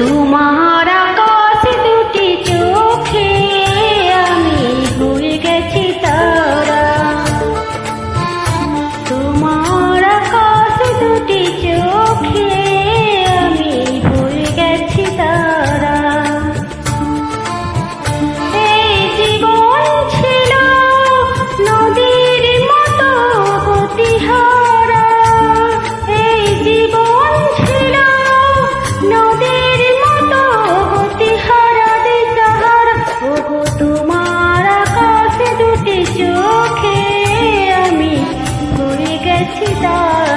তোমার আকাশ দুটি চোখে আমি হয়ে গেছি তারা। তোমার আকাশ দুটি চোখে আমি হয়ে গেছি তারা। এই জীবন ছিল নদীর মতো গতিহারা। এই জীবন ছিল নদীর মতো গতিহারা দিশাহারা। ওগো তোমার আকাশ দুটি চোখে আমি হয়ে গেছি তারা।